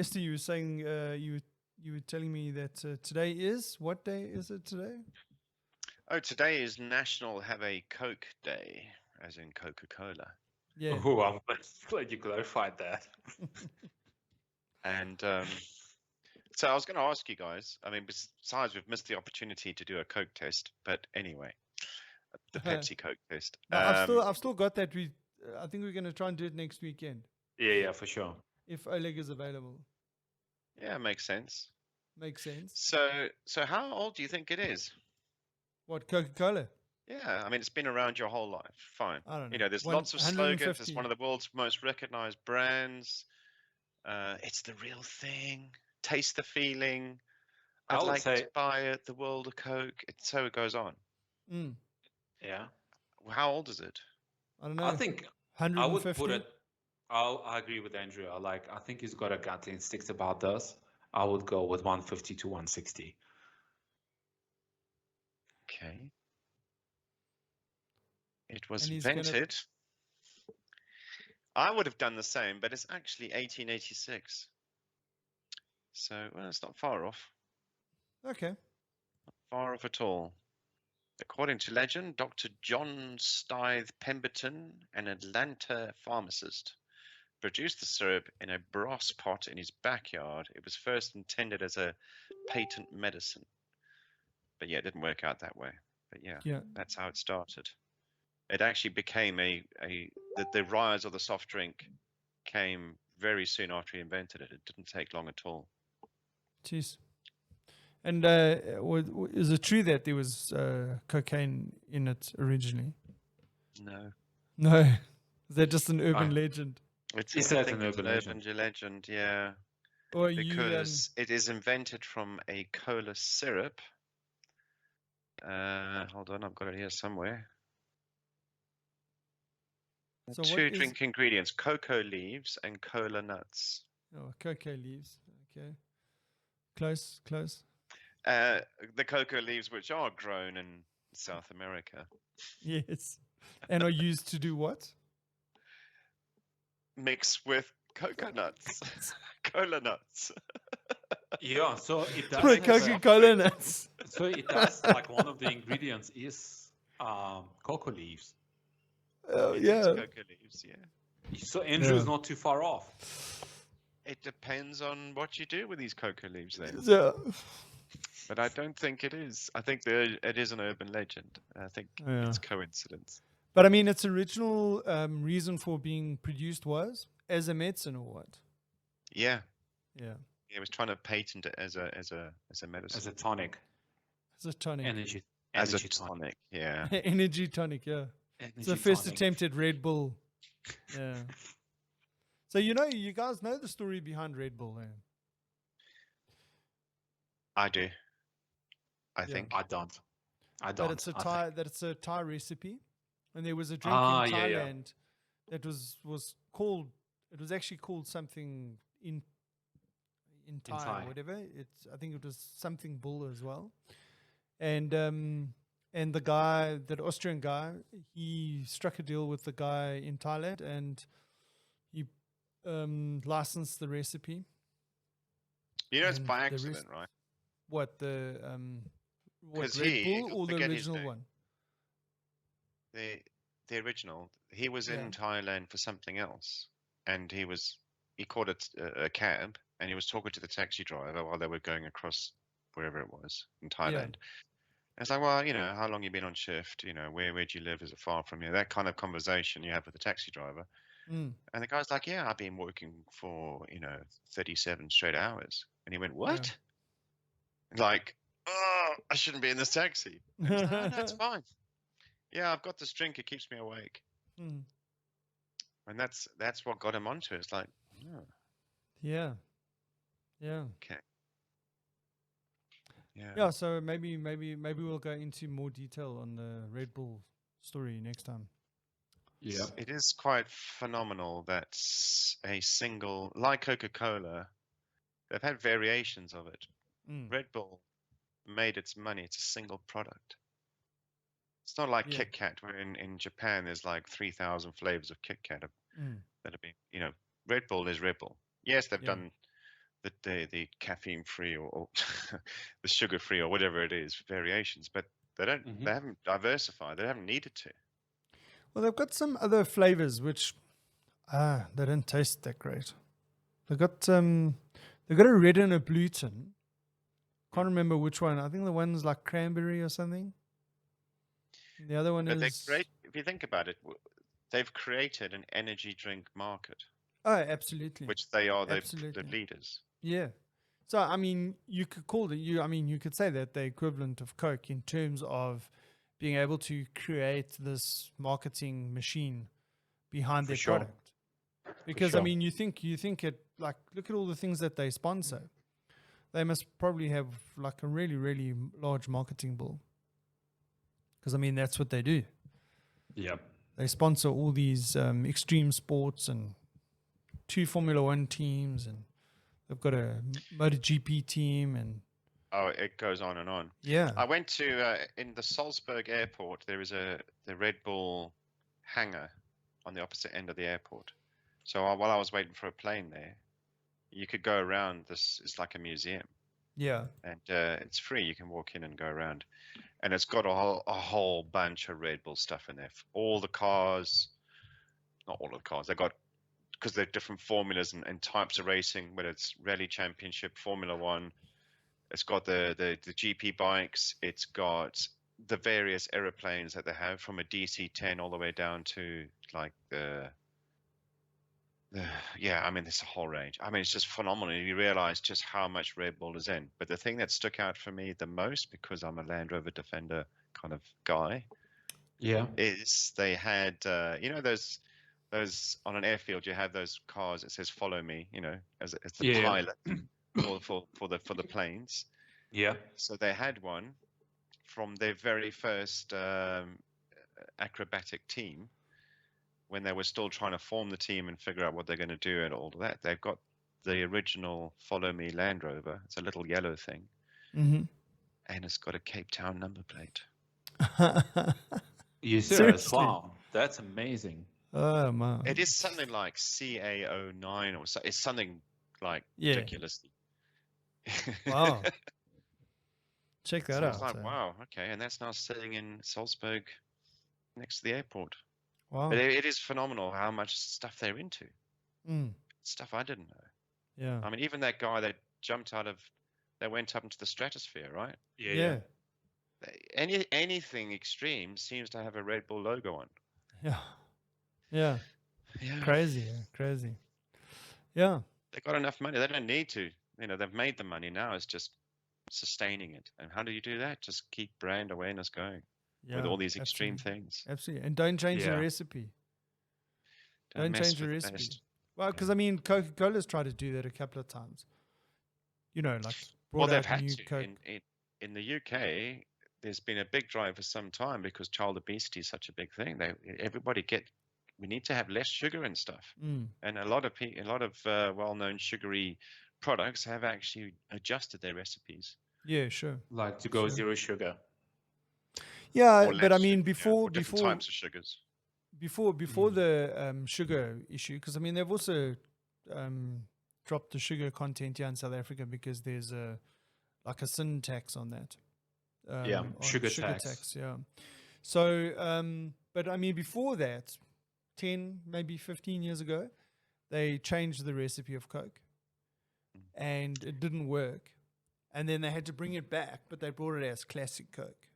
Lester, you were saying you were telling me that today is what day is it today? Oh, today is National Have a Coke Day, as in Coca-Cola. Yeah. Oh, I'm glad you clarified that. And so I was going to ask you guys. I mean, besides we've missed the opportunity to do a Coke test, but anyway, the Pepsi Coke test. No, I've still got that. I think we're going to try and do it next weekend Yeah, for sure. if Oleg is available. Yeah, makes sense. Makes sense. So how old do you think it is? What, Coca-Cola? Yeah, I mean, it's been around your whole life. Fine. I don't know. You know, there's lots of slogans. It's 150. one of the world's most recognized brands. It's the real thing. Taste the feeling. I I'd would like say, to buy it. The world of Coke. So it goes on. Mm. yeah. How old is it? I don't know. I think I would 150. put it. I agree with Andrew. I think he's got a gut instinct about this. I would go with 150 to 160. Okay. It was And he's gonna- invented. I would have done the same, but it's actually 1886. So, well, it's not far off. Okay. Far off at all. According to legend, Dr. John Stithe Pemberton, an Atlanta pharmacist, produced the syrup in a brass pot in his backyard. It was first intended as a patent medicine. But yeah, it didn't work out that way. But yeah, that's how it started. It actually became the rise of the soft drink came very soon after he invented it. It didn't take long at all. Jeez. And is it true that there was cocaine in it originally? No. No. Is that just an urban legend? Is that an urban legend? Yeah. Or because it is invented from a cola syrup. Hold on, I've got it here somewhere. So two drink ingredients: cocoa leaves and cola nuts. Oh, cocoa leaves. Okay. Close. The cocoa leaves, which are grown in South America. Yes. And are used to do what? Mix with coconuts. Cola nuts. Yeah, so it does. Coca-Cola nuts. So it does, like one of the ingredients is cocoa leaves. Oh, yeah. Cocoa leaves, yeah. So Andrew is not too far off. It depends on what you do with these cocoa leaves then. Yeah. But I don't think it is. I think it is an urban legend. I think it's coincidence. But I mean, its original reason for being produced was as a medicine or what? Yeah. Yeah. He was trying to patent it as a medicine. As a tonic. As a tonic. Energy tonic. Yeah. Energy tonic, yeah. It's the first attempt at Red Bull. Yeah. So you guys know the story behind Red Bull, eh? I do. I think. I don't. That it's a Thai recipe, and there was a drink in Thailand that was called. It was actually called something in Thai or whatever. I think it was something bull as well, and the guy, that Austrian guy, he struck a deal with the guy in Thailand, and he licensed the recipe. It's by accident, right? What Red Bull or the original one? The original. He was in Thailand for something else, and he called it a cab, and he was talking to the taxi driver while they were going across wherever it was in Thailand. And it's like, well, how long you been on shift? Where do you live? Is it far from you? That kind of conversation you have with the taxi driver. And the guy's like, yeah, I've been working for 37 straight hours. And he went, what? Like, oh, I shouldn't be in this taxi. And he's like, oh, no, it's fine. Yeah, I've got this drink. It keeps me awake. And that's what got him onto it. It's like, oh. Yeah. Okay. Yeah. So maybe we'll go into more detail on the Red Bull story next time. Yeah. It is quite phenomenal that a single, like Coca-Cola, they've had variations of it. Red Bull made its money. It's a single product. It's not like Kit Kat, where in Japan there's like 3,000 flavors of Kit Kat that have been, Red Bull is Red Bull. Yes, they've done the caffeine free or the sugar free or whatever it is variations, but they haven't diversified. They haven't needed to. Well, they've got some other flavors which they don't taste that great. They've got a red and a blue tin. Can't remember which one. I think the one's like cranberry or something. The other one But is. if you think about it, they've created an energy drink market. Oh, absolutely. Which they are the leaders. Yeah. So I mean, you could call it. You could say that the equivalent of Coke in terms of being able to create this marketing machine behind their product. Because I mean, you think it like look at all the things that they sponsor. They must probably have like a really, really large marketing bill. Because I mean, that's what they do. Yeah. They sponsor all these extreme sports and 2 Formula One teams, and they've got a MotoGP team, and it goes on and on. Yeah. I went to in the Salzburg airport. There is the Red Bull hangar on the opposite end of the airport. So while I was waiting for a plane there, you could go around this. It's like a museum. Yeah. And it's free. You can walk in and go around, and it's got a whole bunch of Red Bull stuff in there. All the cars, not all of the cars. They got, because they're different formulas and types of racing, whether it's Rally Championship, Formula One. It's got the GP bikes. It's got the various aeroplanes that they have, from a DC-10 all the way down to like I mean, there's a whole range. I mean, it's just phenomenal. You realize just how much Red Bull is in. But the thing that stuck out for me the most, because I'm a Land Rover Defender kind of guy, is they had those on an airfield, you have those cars that says "Follow me," as the pilot for the planes. Yeah. So they had one from their very first acrobatic team, when they were still trying to form the team and figure out what they're going to do and all of that. They've got the original Follow Me Land Rover. It's a little yellow thing. Mm-hmm. And it's got a Cape Town number plate. You serious? Wow, that's amazing. Oh, man. It is something like CA09 or so. It's something like ridiculous. Wow. Check that out. It's like, wow, okay. And that's now sitting in Salzburg next to the airport. Wow. But it is phenomenal how much stuff they're into. Stuff I didn't know. Yeah. I mean, even that guy that went up into the stratosphere, right? Yeah. Anything extreme seems to have a Red Bull logo on. Yeah. Crazy. Yeah. They've got enough money. They don't need to. They've made the money. Now it's just sustaining it. And how do you do that? Just keep brand awareness going. With all these extreme things. Absolutely. And don't change the recipe. Don't change the recipe. Well, because I mean, Coca-Cola's tried to do that a couple of times. Like they've had to. Coke. In the UK, there's been a big drive for some time because child obesity is such a big thing. We need to have less sugar and stuff. And a lot of well-known sugary products have actually adjusted their recipes. Yeah, sure. Like to go zero sugar. Yeah, but I mean, before types of sugars. Before the sugar issue, because I mean they've also dropped the sugar content here in South Africa because there's a sin tax on that. Sugar tax. Yeah. So, but I mean, before that, 10 maybe 15 years ago, they changed the recipe of Coke, and it didn't work, and then they had to bring it back, but they brought it as classic Coke.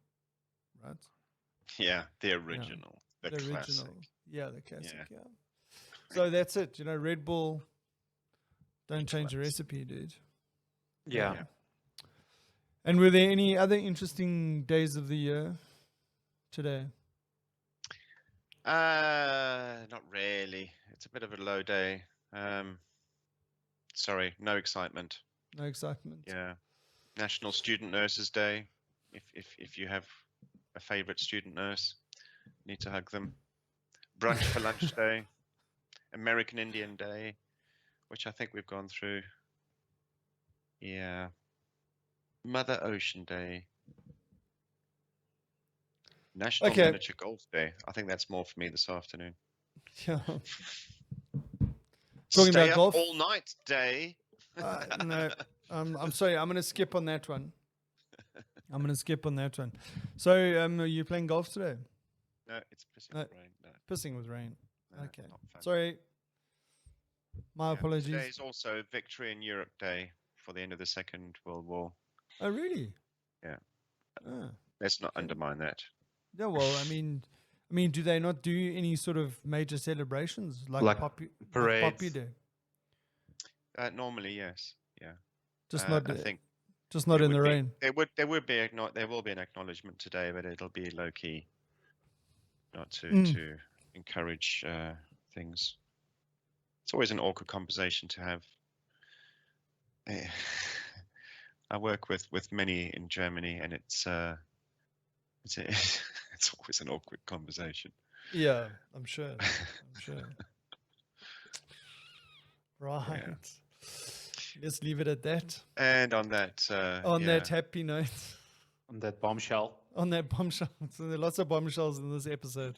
Right? Yeah, the original. The classic. Original. Yeah, the classic, yeah. So that's it. Red Bull, don't change the recipe, dude. Yeah. And were there any other interesting days of the year today? Not really. It's a bit of a low day. Sorry, no excitement. No excitement. Yeah. National Student Nurses Day. If you have a favorite student nurse, need to hug them. Brunch for Lunch Day. American Indian Day, which I think we've gone through. Yeah. Mother Ocean Day. National Miniature Golf Day. I think that's more for me this afternoon. Yeah. Talking about golf all night day. No, I'm sorry. I'm going to skip on that one. So, are you playing golf today? No, it's pissing with rain. No, Pissing with rain. no, Okay. not fun. Sorry. My apologies. Today is also Victory in Europe Day for the end of the Second World War. Oh, really? Yeah. Ah, Let's not undermine that. yeah. Well, I mean, do they not do any sort of major celebrations Like Poppy parades? Day? Normally, yes. Yeah. Just I not. think Just not in the rain. there will be an acknowledgement today, but it'll be low key, not to encourage things. It's always an awkward conversation to have. I work with many in Germany, and it's always an awkward conversation. Yeah, I'm sure. Right. Yeah. Let's leave it at that. And on that that happy note. On that bombshell. On that bombshell. So there are lots of bombshells in this episode.